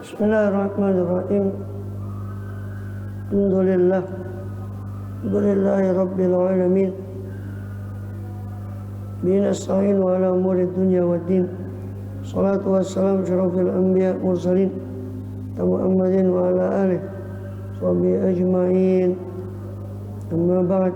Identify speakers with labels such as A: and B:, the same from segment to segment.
A: Bismillahirrahmanirrahim. Alhamdulillahi rabbil alamin. Bihi nasta'in wa ala umuri dunya waddin. Salatu wassalamu syarafil anbiya mursalin Muhammadin wa ala alihi wa sahbihi ajma'in. Amma ba'd.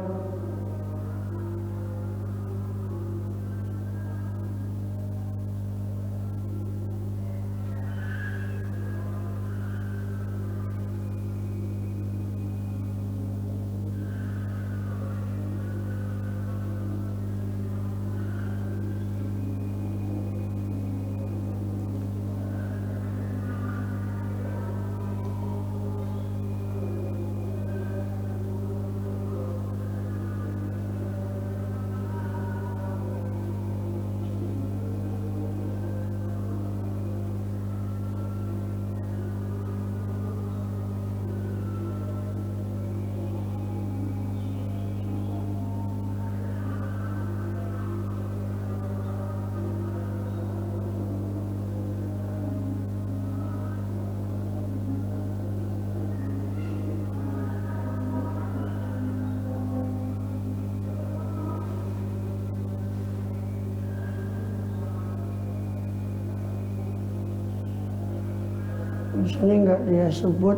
A: Di sini enggak dia sebut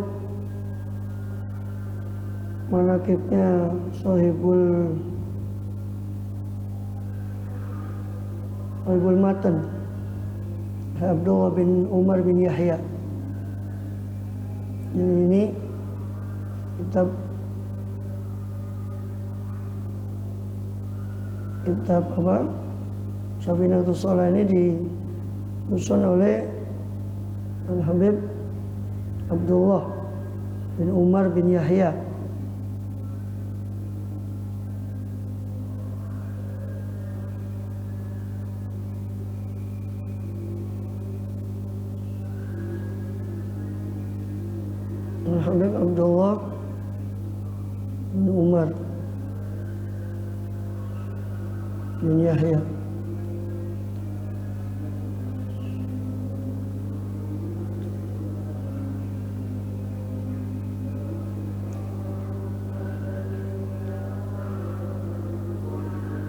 A: manaqibnya Sahibul Matan Abdullah bin Umar bin Yahya. Ini kitab apa? Safinatus Shalah ini disusun oleh Al-Habib Abdullah bin Umar bin Yahya. Al-Habib Abdullah bin Umar bin Yahya.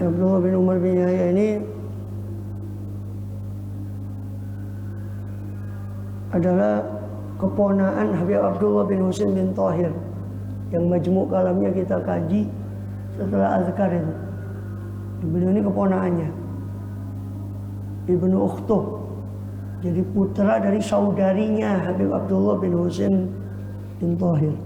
A: Abdullah bin Umar bin Yahya ini adalah keponaan Habib Abdullah bin Husain bin Thahir yang majmu' kalamnya kita kaji setelah azkar itu. Beliau ini keponaannya, Ibnu Ukhtuh, jadi putra dari saudarinya Habib Abdullah bin Husain bin Thahir.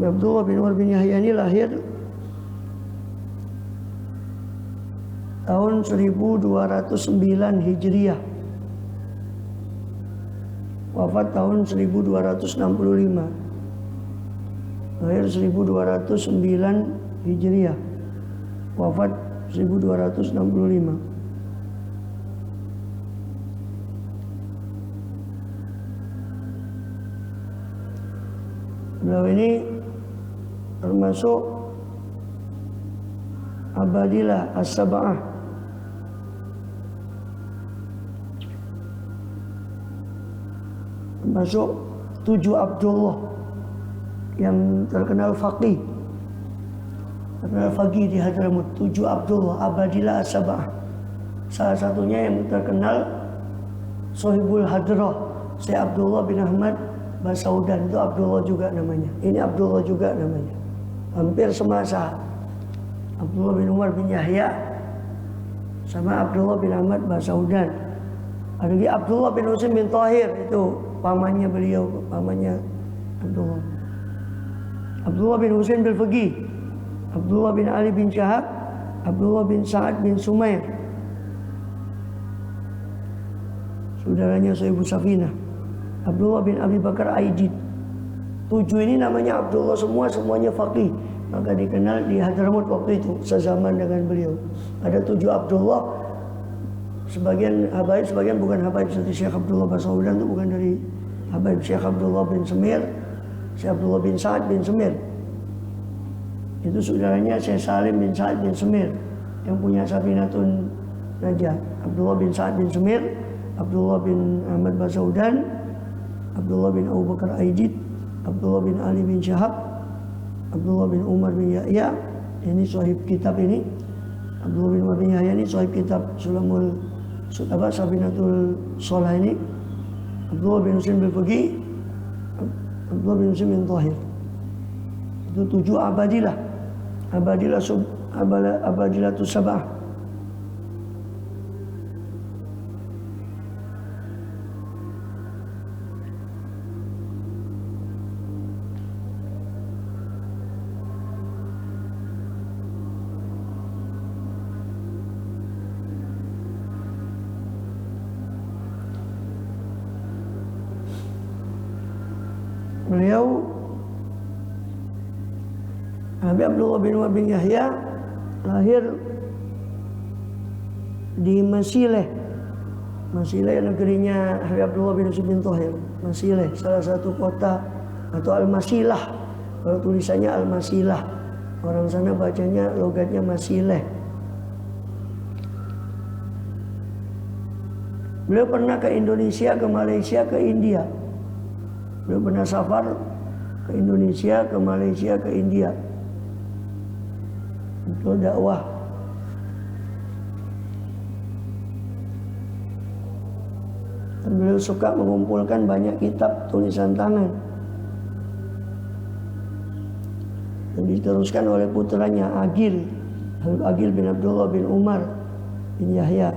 A: Abdullah bin Umar bin Yahya ini lahir tahun 1209 Hijriah, wafat tahun 1265. Lahir 1209 Hijriah, wafat 1265. Beliau ini termasuk Abadilah As-Sab'ah, termasuk 7 Abdullah yang terkenal faqih, di Hadramut. 7 Abdullah, Abadilah As-Sab'ah. Salah satunya yang terkenal Sahibul Hadrah, Syekh Abdullah bin Ahmad Basaudan, itu Abdullah juga namanya. Ini Abdullah juga namanya. Hampir semasa Abdullah bin Umar bin Yahya sama Abdullah bin Ahmad Basaudan. Ada lagi Abdullah bin Husain bin Thahir, itu pamannya beliau, pamannya Abdullah. Abdullah bin Husain bin Faqih, Abdullah bin Ali bin Syahab, Abdullah bin Sa'ad bin Sumair, saudaranya Sahibu Safinah. Abdullah bin Abi Bakar Aidid. 7 ini namanya Abdullah semuanya faqih. Maka dikenal di Hadramut waktu itu, sezaman dengan beliau. Ada 7 Abdullah. Sebagian habaib, sebagian bukan habaib. Seperti Syekh Abdullah Basaudan itu bukan dari habaib. Syekh Abdullah bin Semir, Syekh Abdullah bin Sa'ad bin Semir. Itu saudaranya Syekh Salim bin Sa'ad bin Semir yang punya Safinatun Najah. Abdullah bin Sa'ad bin Semir, Abdullah bin Ahmad Basaudan, Abdullah bin Abu Bakar Aidid, Abdullah bin Ali bin Syahab, Abdullah bin Umar bin Yahya, ini sahib kitab ini. Abdullah bin Umar bin Yahya ini sahib kitab Sulamul Sabinatul Sholah ini. Abdullah bin Muslim bin Fuqi, Abdullah bin Muslim bin Tahir. Itu 7 abadilah. Abadilatus sab'ah. Beliau Habib Abdullah bin Umar bin Yahya lahir di Masileh. Masileh negerinya Habib Abdullah bin Yusuf bin Tahir. Masileh salah satu kota atau Al-Masilah. Kalau tulisannya Al-Masilah, orang sana bacanya logatnya Masileh. Beliau pernah ke Indonesia, ke Malaysia, ke India. Beliau pernah safar ke Indonesia, ke Malaysia, ke India untuk dakwah. Dan beliau suka mengumpulkan banyak kitab tulisan tangan. Dan diteruskan oleh putranya Agil, Habib Agil bin Abdullah bin Umar bin Yahya.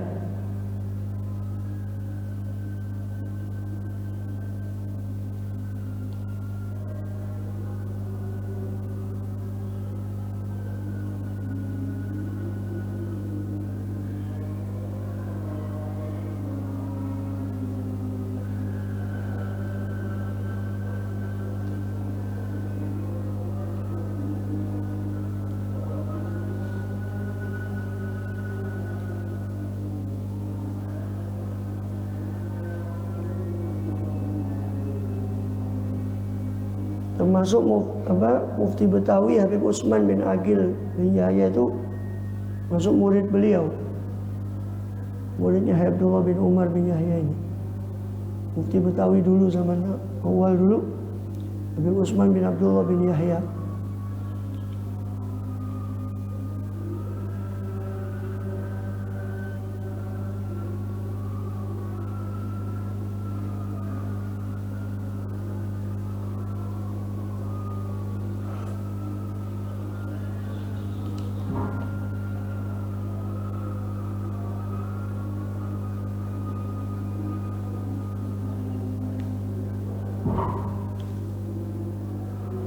A: Termasuk Mufti Betawi Habib Utsman bin Agil bin Yahya itu masuk murid beliau. Muridnya Habib Abdullah bin Umar bin Yahya ini. Mufti Betawi dulu zaman awal dulu Habib Utsman bin Abdullah bin Yahya.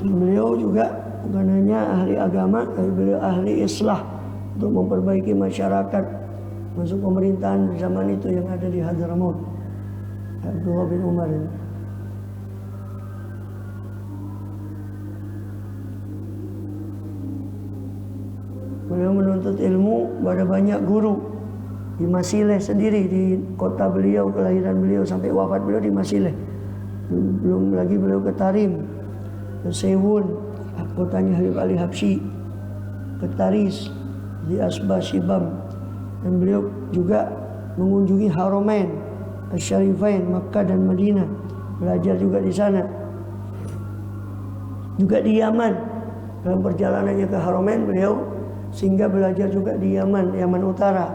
A: Beliau juga bukan hanya ahli agama, tapi beliau ahli islah untuk memperbaiki masyarakat, masuk pemerintahan zaman itu yang ada di Hadramaut. Abdullah bin Umar ini. Beliau menuntut ilmu pada banyak guru di Masileh sendiri, di kota beliau, kelahiran beliau sampai wafat beliau di Masileh. Belum lagi beliau ke Tarim, ke Sewun, kotanya Habib Ali Habsyi, ke Taris, di Asbah Shibam. Dan beliau juga mengunjungi Haramain, Asy-Syarifain, Makkah dan Madinah, belajar juga di sana. Juga di Yaman, dalam perjalanannya ke Haramain beliau sehingga belajar juga di Yaman, Yaman Utara.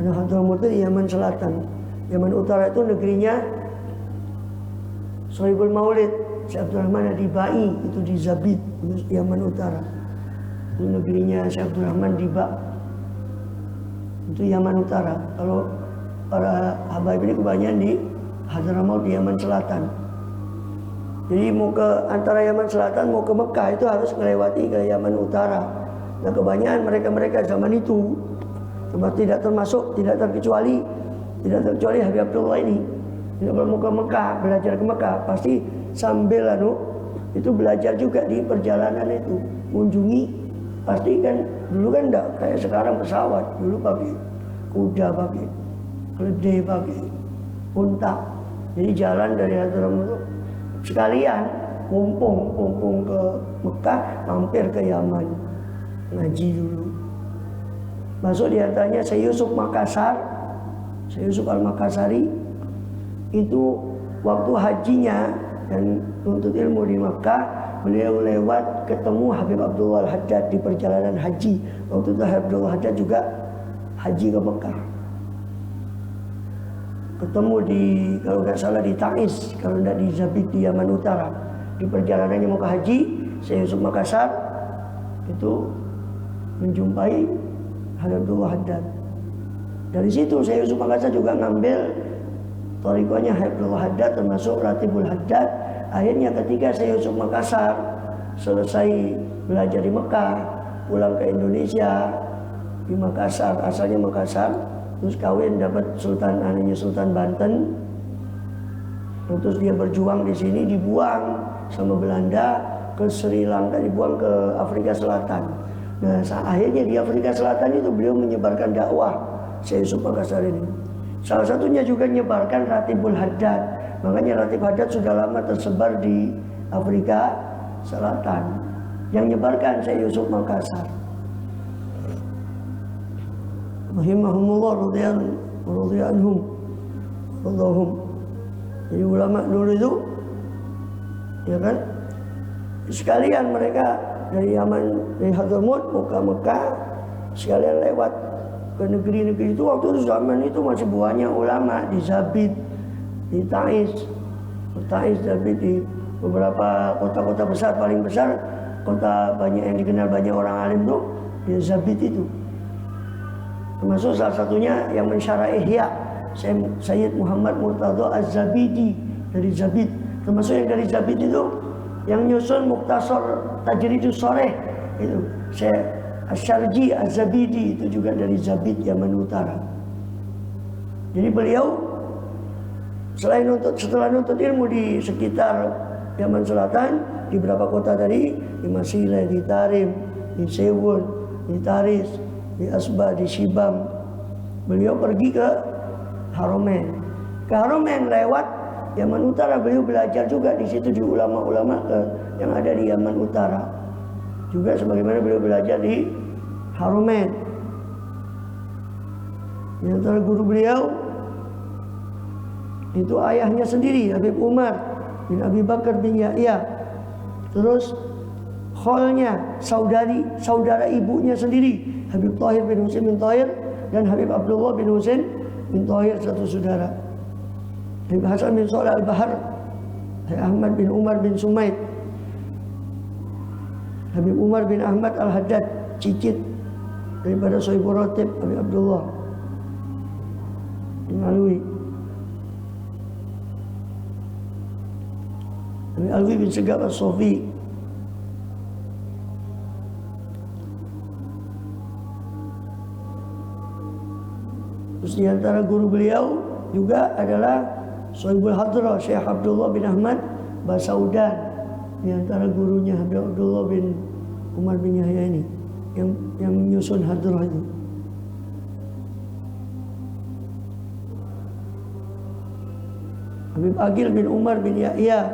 A: Karena Hadramaut itu Yaman Selatan. Yaman Utara itu negerinya Sohibul Maulid, Syekh Abdurrahman Adibai, itu di Zabid, Yaman Utara. Itu negerinya Syekh Abdurrahman Diba. Itu Yaman Utara. Kalau para habaib ini kebanyakan di Hadramaut di Yaman Selatan. Jadi mau ke antara Yaman Selatan mau ke Mekah itu harus melewati ke Yaman Utara. Nah kebanyakan mereka-mereka zaman itu tidak terkecuali Habib Abdullah ini. Kalau mau ke Mekah, belajar ke Mekah, pasti sambil itu belajar juga di perjalanan itu, mengunjungi. Pasti kan dulu kan enggak kayak sekarang pesawat, dulu pakai kuda, pakai keledai, pakai unta. Jadi jalan dari Hadramaut sekalian kumpung ke Mekah, mampir ke Yaman ngaji dulu. Masuk di antaranya Syekh Yusuf Makassar, Syekh Yusuf Al-Makassari. Itu waktu hajinya dan nuntut ilmu di Mekah, beliau lewat ketemu Habib Abdullah Al-Haddad di perjalanan haji. Waktu itu Habib Abdullah Al-Haddad juga haji ke Mekah. Ketemu di, kalau nggak salah di Taiz, kalau nggak di Zabid di Yaman Utara. Di perjalanannya mau ke haji, Syekh Yusuf Makassar itu menjumpai Habib Abdullah Haddad. Dari situ Syekh Yusuf Makassar juga ngambil thariqahnya Habib Abdullah Haddad, termasuk Ratibul Haddad. Akhirnya ketika Syekh Yusuf Makassar selesai belajar di Mekah, pulang ke Indonesia di Makassar, asalnya Makassar, terus kawin dapat Sultan Sultan Banten. Terus dia berjuang di sini, dibuang sama Belanda ke Sri Lanka, dibuang ke Afrika Selatan. Nah, akhirnya di Afrika Selatan itu beliau menyebarkan dakwah Syekh Yusuf Makassar ini. Salah satunya juga menyebarkan Ratibul Haddad. Makanya Ratib Haddad sudah lama tersebar di Afrika Selatan. Yang menyebarkan Syekh Yusuf Makassar. Rahimahumullah radhiyallahu anhum. Jadi ulama dulu itu, ya kan, sekalian mereka dari Yaman, dari Hadramaut mau ke Mekah, sekalian lewat ke negeri-negeri itu. Waktu itu zaman itu masih banyak ulama di Zabid, di Taiz, Zabid, di beberapa kota-kota besar. Paling besar kota banyak yang dikenal banyak orang alim tuh di Zabid itu. Termasuk salah satunya yang mensyarah Ihya, Sayyid Muhammad Murtadha Az-Zabidi dari Zabid. Termasuk yang dari Zabid itu yang nyusun Mukhtasar Tajridus Shoreh itu Syekh Asy-Syarji Az-Zabidi, itu juga dari Zabid Yaman Utara. Jadi beliau setelah nuntut ilmu di sekitar Yaman Selatan, di beberapa kota tadi, di Masile, di Tarim, di Sewon, di Taris, di Asba, di Shibam, beliau pergi ke Haromen. Ke Haromen lewat Yaman Utara, beliau belajar juga di situ di ulama-ulama yang ada di Yaman Utara. Juga sebagaimana beliau belajar di Haromen. Di antara guru beliau itu ayahnya sendiri, Habib Umar bin Abi Bakar bin Yahya. Terus kholnya, saudara ibunya sendiri, Habib Thahir bin Husain bin Thahir dan Habib Abdullah bin Husain bin Thahir, satu saudara. Habib Hasan bin Shalih Al-Bahar, Habib Ahmad bin Umar bin Sumaid, Habib Umar bin Ahmad Al-Haddad, cicit daripada Sohibul Ratib Habib Abdullah bin Alwi, Habib Alwi bin Segaf As-Sofi. Terus di antara guru beliau juga adalah Sohibul Hadrah Syekh Abdullah bin Ahmad Basaudan. Di antara gurunya Habib Abdullah bin Umar bin Yahya ini yang menyusun hadrah itu. Habib Agil bin Umar bin Yahya,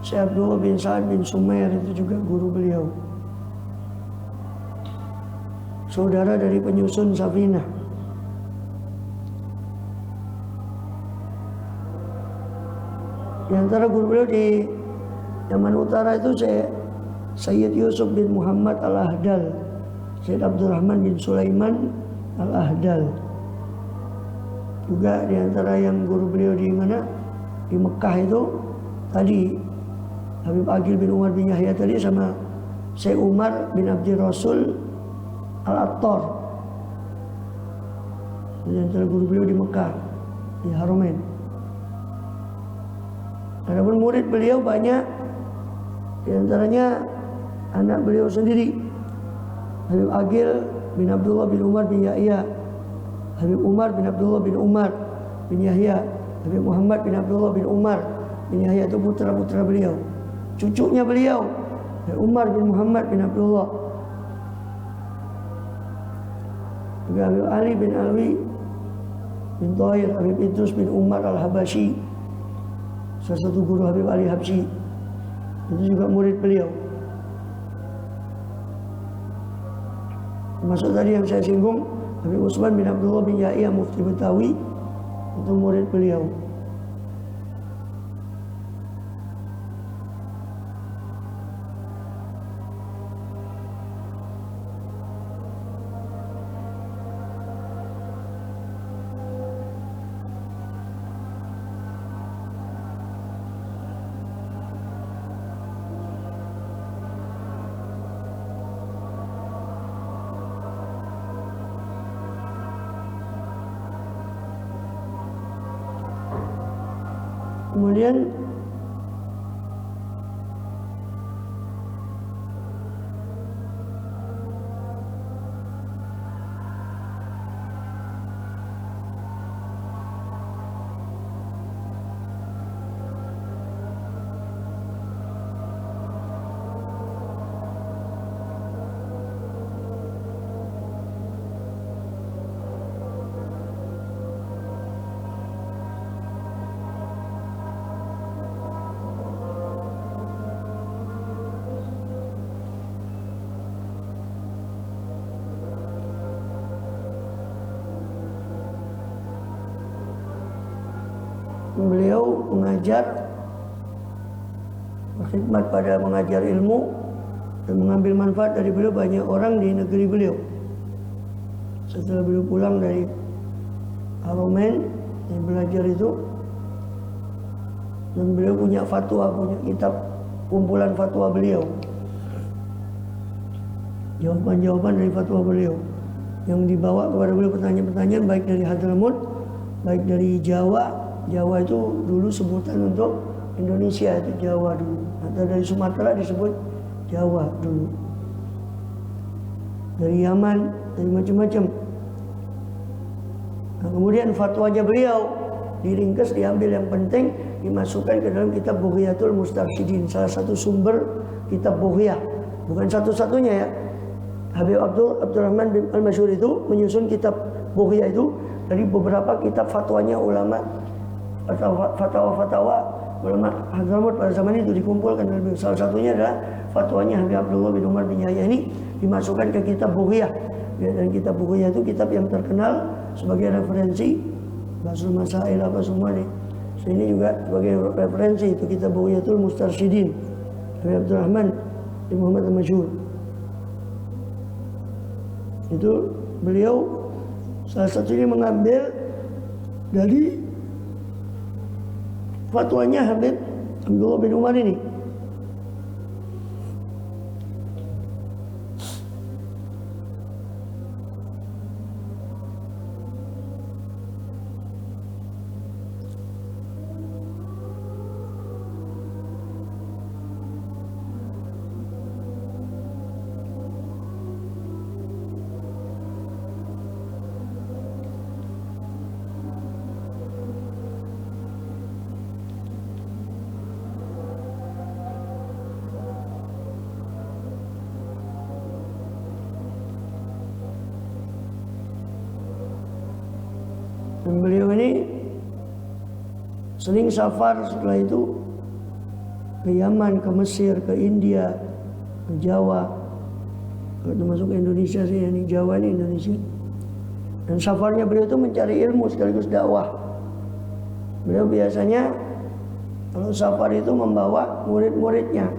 A: Syekh Abdullah bin Sa'ad bin Sumair, itu juga guru beliau. Saudara dari penyusun Safinah. Di antara guru beliau di Yaman Utara itu Sayyid Yusuf bin Muhammad Al-Ahdal, Sayyid Abdurrahman bin Sulaiman Al-Ahdal. Juga di antara yang guru beliau di mana? Di Mekah itu tadi Habib Agil bin Umar bin Yahya tadi, sama Syekh Umar bin Abdi Rasul Al-Attar. Di antara guru beliau di Mekah, di Haromen. Adapun murid beliau banyak, di antaranya anak beliau sendiri, Habib Agil bin Abdullah bin Umar bin Yahya, Habib Umar bin Abdullah bin Umar bin Yahya, Habib Muhammad bin Abdullah bin Umar bin Yahya itu putra-putra beliau. Cucunya beliau Umar bin Muhammad bin Abdullah. Juga Habib Ali bin Alwi bin Tahir, Habib Idrus bin Umar al-Habashi, salah satu guru Habib Ali Habsyi, itu juga murid beliau. Termasuk tadi yang saya singgung Habib Utsman bin Abdullah bin Yahya Mufti Betawi, itu murid beliau. Kemudian beliau mengajar, berkhidmat pada mengajar ilmu dan mengambil manfaat dari beliau banyak orang di negeri beliau. Setelah beliau pulang dari Haramain yang belajar itu, dan beliau punya fatwa, punya kitab kumpulan fatwa beliau, jawaban-jawaban dari fatwa beliau yang dibawa kepada beliau, pertanyaan-pertanyaan baik dari Hadramut, baik dari Jawa. Jawa itu dulu sebutan untuk Indonesia, itu Jawa dulu. Atau dari Sumatera disebut Jawa dulu. Dari Yaman, dari macam-macam. Nah, kemudian fatwanya beliau diringkas, diambil yang penting, dimasukkan ke dalam kitab Bughiyatul Mustarsyidin, salah satu sumber kitab Bughiyah. Bukan satu-satunya ya. Habib Abdurrahman bin Al-Masyhur itu menyusun kitab Bughiyah itu dari beberapa kitab fatwanya ulama, fatwa-fatwa ulama Hadramut pada zaman itu dikumpulkan. Salah satunya adalah fatwanya Habib Abdullah bin Umar bin Yahya ini dimasukkan ke kitab Bughiyah. Dan kitab Bughiyah itu kitab yang terkenal sebagai referensi Basul Masail apa semua nih. Ini juga sebagai referensi itu kitab Bughiyatul Mustarsyidin Habib Abdurrahman bin Muhammad Al-Masyhur. Itu beliau salah satunya mengambil dari fatwanya Habib Abdullah bin Umar ini. Dan beliau ini sering safar setelah itu ke Yaman, ke Mesir, ke India, ke Jawa, termasuk ke Indonesia sih, ini Jawa ini Indonesia. Dan safarnya beliau itu mencari ilmu sekaligus dakwah. Beliau biasanya kalau safar itu membawa murid-muridnya,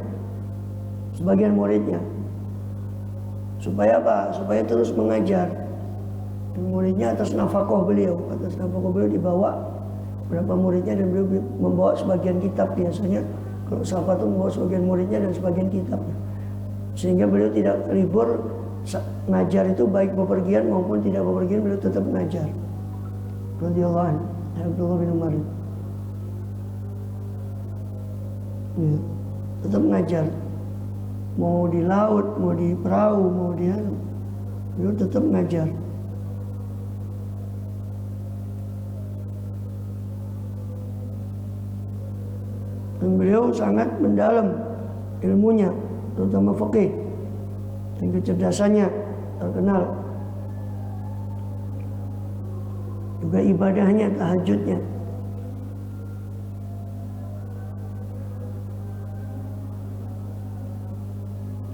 A: sebagian muridnya, supaya apa? Supaya terus mengajar. Dan muridnya atas nafkah beliau, dibawa berapa muridnya, dan beliau membawa sebagian kitab. Biasanya kalau sahabat itu membawa sebagian muridnya dan sebagian kitabnya, sehingga beliau tidak libur ngajar itu, baik bepergian maupun tidak bepergian, beliau tetap mengajar. Radhiyallahu anhu Abdullah bin Umar ya, tetap mengajar, mau di laut, mau di perahu, mau di beliau tetap mengajar. Dan beliau sangat mendalam ilmunya, terutama fikih, dan kecerdasannya terkenal. Juga ibadahnya, tahajudnya.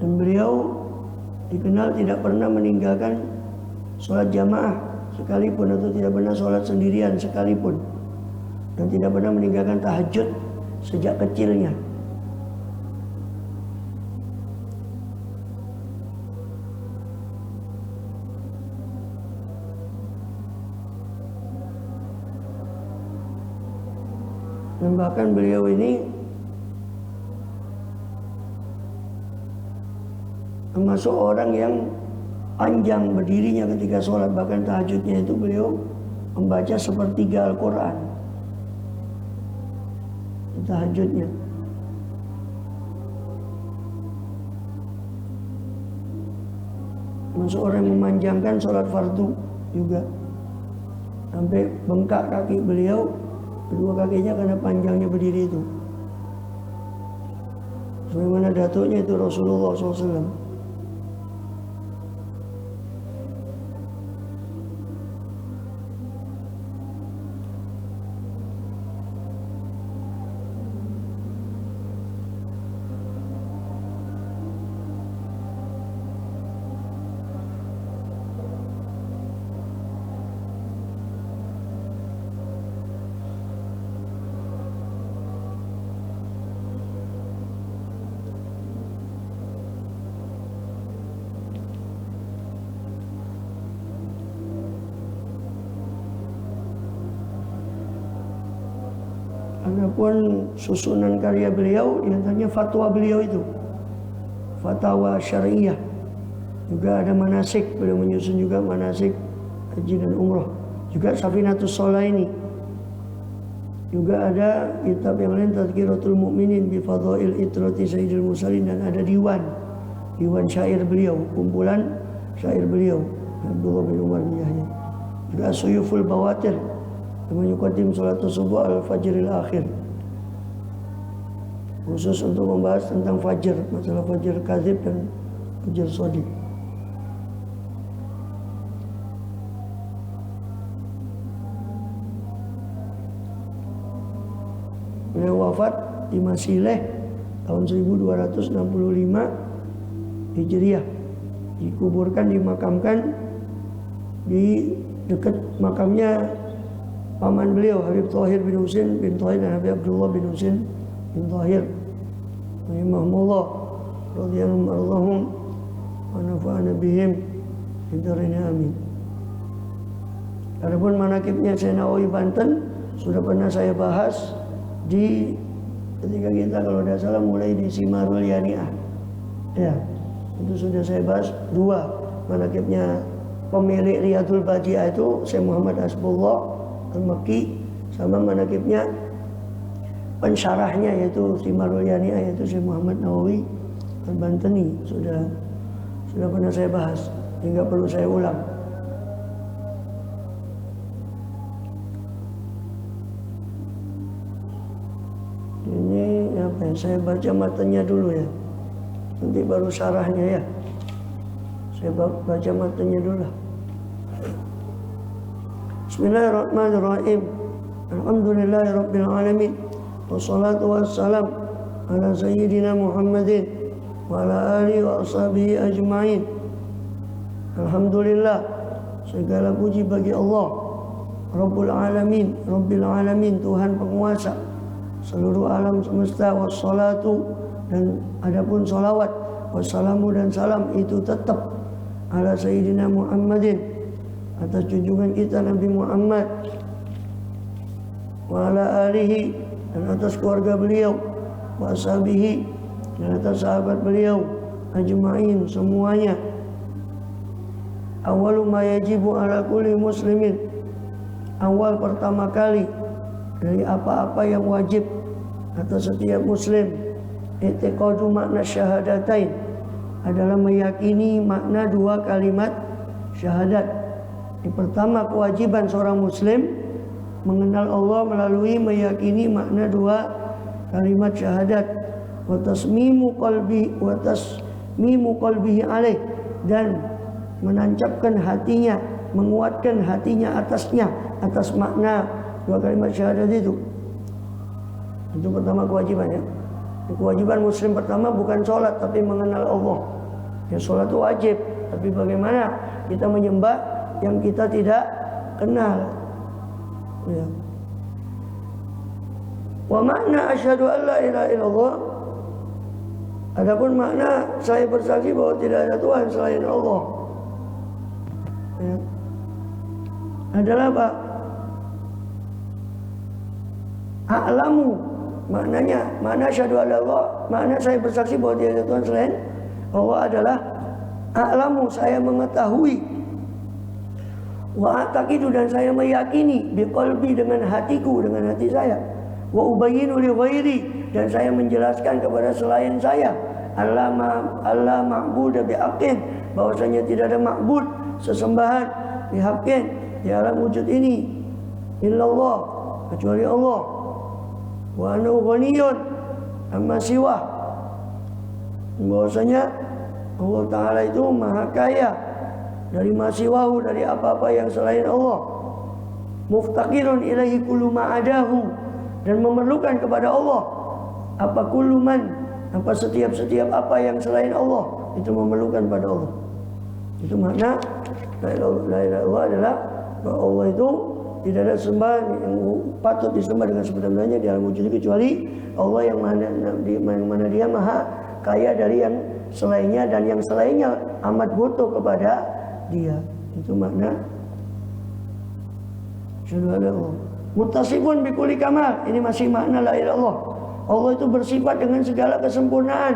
A: Dan beliau dikenal tidak pernah meninggalkan sholat jamaah sekalipun, atau tidak pernah sholat sendirian sekalipun, dan tidak pernah meninggalkan tahajud sejak kecilnya. Dan bahkan beliau ini termasuk orang yang panjang berdirinya ketika sholat. Bahkan tahajudnya itu beliau membaca sepertiga Al-Quran. Tahajudnya. Termasuk orang yang memanjangkan sholat fardu juga. Sampai bengkak kaki beliau, kedua kakinya karena panjangnya berdiri itu. Sebagaimana datuknya itu Rasulullah SAW. Adapun susunan karya beliau, diantaranya fatwa beliau itu, fatwa syariah. Juga ada manasik, beliau menyusun juga manasik haji dan umrah. Juga Safinatus Sholaini. Juga ada kitab yang lain, Tadhkiratul Mu'minin bi Fadhail Itrati Sayyidil Mursalin, dan ada diwan syair beliau, kumpulan syair beliau, Abdullah bin Umar bin Yahya. Juga Suyuful Bawatir, Yuqaddim Salatus Subuh Al-Fajril Akhir, khusus untuk membahas tentang fajr, masalah fajr kadzib dan fajr shadiq. Beliau wafat di Masileh tahun 1265 Hijriah. Dikuburkan, dimakamkan di dekat makamnya paman beliau, Habib Thahir bin Husain bin Thahir dan Habib Abdullah bin Husain bin Thahir rahimahumullah radhiyallahu wa nafa'ana bihim bidarin amin. Adapun manaqibnya Syekh Nawawi Banten sudah pernah saya bahas di ketika kita, kalau tidak salah, mulai di Simarul Yani'ah. Ya, itu sudah saya bahas dua manaqibnya pemilik Riyadul Badi'ah itu Syekh Muhammad Hasbullah Al-Makki, sama manaqibnya pensyarahnya yaitu Simarul Yani'ah, yaitu Syekh Muhammad Nawawi Al-Bantani. Sudah pernah saya bahas, hingga perlu saya ulang. Ini apa ya? Saya baca matanya dulu ya, nanti baru syarahnya ya. Saya baca matanya dulu lah. Bismillahirrahmanirrahim. Alhamdulillahirabbil alamin. Wassalatu wassalam ala sayyidina Muhammadin wa ala alihi wa ashabihi ajmain. Alhamdulillah, segala puji bagi Allah Rabbul alamin, Rabbil alamin, Tuhan penguasa seluruh alam semesta. Wassalatu, dan adapun salawat, wassalamu dan salam itu tetap ala sayyidina Muhammadin, atas junjungan kita Nabi Muhammad, wa ala alihi, dan atas keluarga beliau, wa ashabihi, dan atas sahabat beliau, ajma'in, semuanya. Awalu ma yajibu ala kulli muslimin, awal pertama kali dari apa-apa yang wajib atas setiap muslim, i'tiqadu makna syahadatain, adalah meyakini makna dua kalimat syahadat. Yang pertama, kewajiban seorang muslim mengenal Allah melalui meyakini makna dua kalimat syahadat, wa tasmimu qalbihi alaih, dan menancapkan hatinya, menguatkan hatinya atasnya, atas makna dua kalimat syahadat itu. Itu pertama kewajiban ya. Kewajiban muslim pertama bukan sholat tapi mengenal Allah. Ya, sholat itu wajib, tapi bagaimana kita menyembah yang kita tidak kenal. Ya. Wa makna asyhadu an la ilaha illallah, adapun makna saya bersaksi bahwa tidak ada Tuhan selain Allah, ya, adalah apa? A'lamu, maknanya, makna asyhadu an la ilaha, makna saya bersaksi bahwa tidak ada Tuhan selain Allah adalah a'lamu, saya mengetahui, wa ataqidu, dan saya meyakini, biqalbi, dengan hatiku, dengan hati saya, wa ubayyinu li ghairi, dan saya menjelaskan kepada selain saya, Allah ma'budu bihaqqin, bahwasanya tidak ada ma'bud, sesembahan bihaqqin, di alam wujud ini, illallah, kecuali Allah, wa annahu ghaniyun amma siwa, bahwasanya Allah Ta'ala itu maha kaya dari masiwahu, dari apa-apa yang selain Allah, muftaqirun ilaihi kullu ma'adahu, dan memerlukan kepada Allah apa kuluman, apa setiap apa yang selain Allah itu memerlukan pada Allah. Itu makna la ilaha illallah adalah bahwa Allah itu tidak ada sembahan yang patut disembah dengan sebenarnya di alam wujud kecuali Allah, yang mana dia maha kaya dari yang selainnya, dan yang selainnya amat butuh kepada dia. Itu makna asyhadu an la ilaha illallah. Muttasifun bikulli kamal, ini masih makna la ilaha illallah. Allah itu bersifat dengan segala kesempurnaan,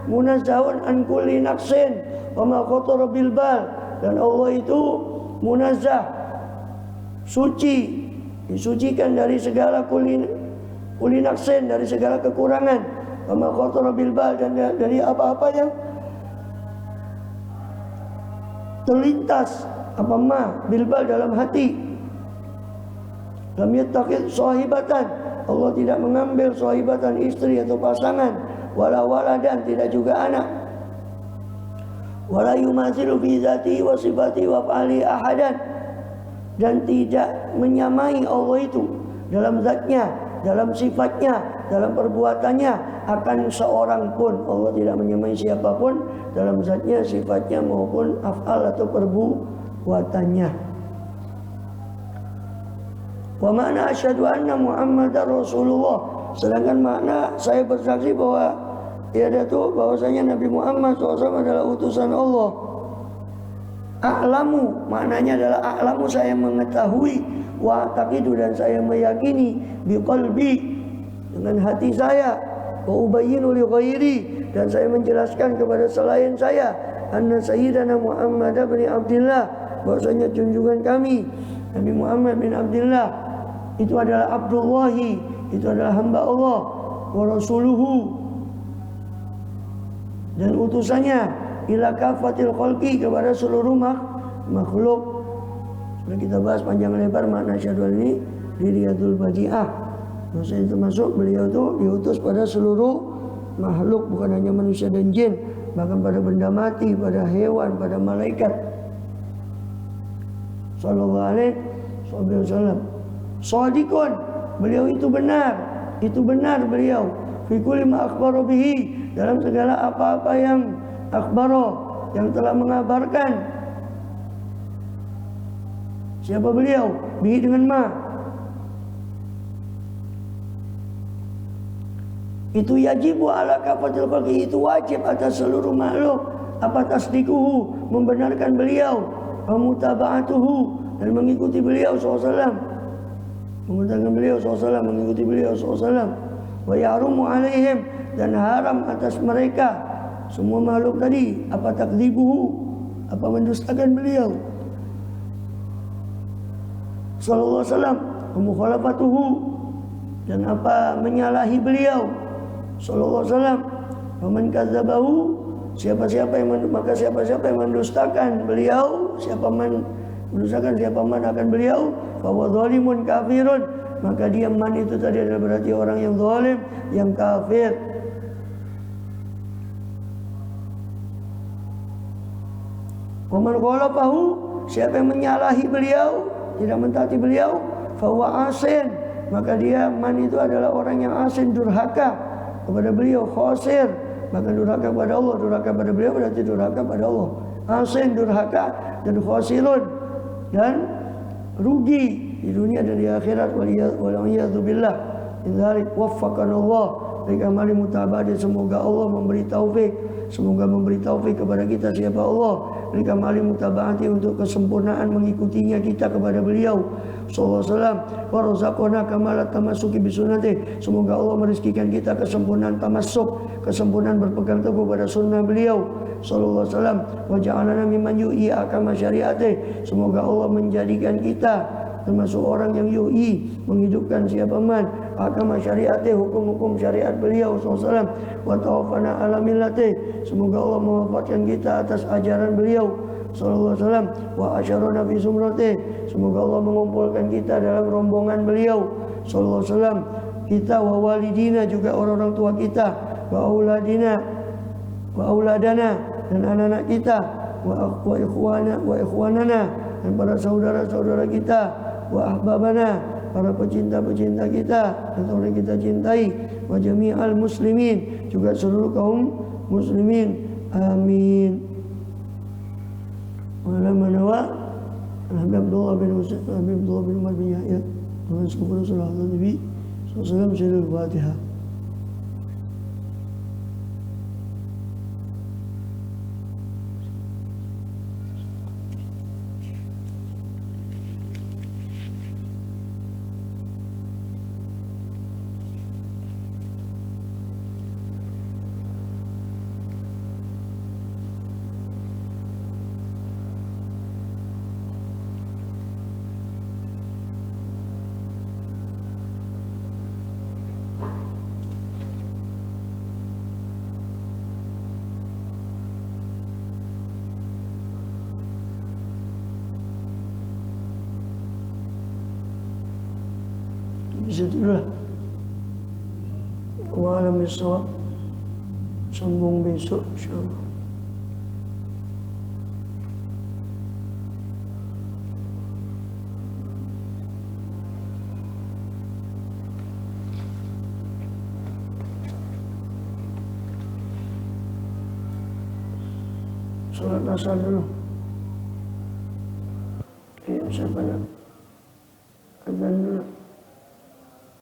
A: munazzahun an kulli naqsin wa ma khatara bil bal, dan Allah itu munazzah, suci, disucikan dari segala kulli naqsin, dari segala kekurangan, wa ma khatara bil bal, dan dari apa-apa yang terlintas, apa ma bilbal, dalam hati. Lam yattaqid sahibatan, Allah tidak mengambil sahibatan, istri atau pasangan, wala waladan, tidak juga anak, wala yumathilu fi dzatihi wa sifatihi wa fa'ali ahadan, dan tidak menyamai Allah itu dalam zatnya, dalam sifatnya, dalam perbuatannya akan seorang pun. Allah tidak menyamai siapapun dalam zatnya, sifatnya maupun af'al atau perbuatannya. Wa makna asyhadu anna Muhammadar Rasulullah, sedangkan makna saya bersaksi bahwa tiada Tuhan, bahwasanya Nabi Muhammad SAW adalah utusan Allah. A'lamu, maknanya adalah a'lamu, saya mengetahui, wa taqidu, dan saya meyakini, biqalbi, dengan hati saya, wa ubayyinu li ghairi, dan saya menjelaskan kepada selain saya, anna sayyidana Muhammad bin Abdullah, bahwasanya junjungan kami Nabi Muhammad bin Abdullah itu adalah Abdullahi, itu adalah hamba Allah, wa rasuluhu, dan utusannya, ila kafatil khalqi, kepada seluruh makhluk. Sudah kita bahas panjang lebar makna asyhadu ini di Riyadul Badi'ah. Maksudnya termasuk beliau itu diutus pada seluruh makhluk, bukan hanya manusia dan jin, bahkan pada benda mati, pada hewan, pada malaikat. Sallallahu alaihi wasallam. Shadiqun, beliau itu benar beliau, fi kulli ma akhbara bihi, dalam segala apa-apa yang akhbara, yang telah mengabarkan. Siapa beliau? Bihi, dengan ma. Itu yajibu ala kafatil khalqi, itu wajib atas seluruh makhluk, apa tasdikuhu, membenarkan beliau, wa mutaba'atuhu, dan mengikuti beliau SAW, menggunakan beliau SAW, mengikuti beliau SAW, wa ya'rumu alaihim, dan haram atas mereka semua makhluk tadi, apa takdzibuhu, apa mendustakan beliau sallallahu alaihi wasallam, wa mukhalafatuhu, dan apa menyalahi beliau sallallahu alaihi wasallam, wa man kadzabahu, siapa-siapa yang mendustakan beliau, siapa man mendustakan siapa man akan beliau, bahwa zalimun kafirun, maka dia man itu tadi adalah berarti orang yang zalim, yang kafir. Waman khalafahu, siapa yang menyalahi beliau, tidak mentaati beliau, fahuwa asin, maka dia man itu adalah orang yang asin, durhaka kepada beliau, khosir, maka durhaka kepada Allah. Durhaka pada beliau berarti durhaka pada Allah. Asin, durhaka, dan khosirun, dan rugi di dunia dan di akhirat. Waliyadzubillah. Idzalik waffaqanallah likamali mutaba'ati. Semoga Allah memberi taufik, semoga memberi taufik kepada kita siapa Allah, likamali mutaba'ati, untuk kesempurnaan mengikutinya kita kepada beliau sallallahu alaihi wasallam. Wa razaqana kamalat tamassuki bisunnati. Semoga Allah merizkikan kita kesempurnaan tamassuk, kesempurnaan berpegang teguh pada sunnah beliau sallallahu alaihi wasallam. Wa ja'alana mimman yu'i akama syari'ati. Semoga Allah menjadikan kita termasuk orang yang yu'i, menghidupkan siapa man akama syari'ati, hukum-hukum syariat beliau sallallahu alaihi wasallam. Wa tawaffana ala millati. Semoga Allah mewafatkan kita atas ajaran beliau sallallahu alaihi wasallam. Wa asyarana fi sumrati. Semoga Allah mengumpulkan kita dalam rombongan beliau sallallahu alaihi wasallam. Kita wa walidina, juga orang-orang tua kita, wa auladina, wa auladana, dan anak-anak kita, wa ikhwanana, dan para saudara-saudara kita, wa ahbabana, para pecinta-pecinta kita atau orang kita cintai, wa jami'al muslimin, juga seluruh kaum muslimin. Amin. Wa Abdullah bin Umar bin Yahya, wa sallallahu alaihi wasallam. Al-Fatihah. Bisa dulu lah. Wa'alam bisawab. Sambung besok insyaallah. Salat asar dulu. Ya, siapa nak?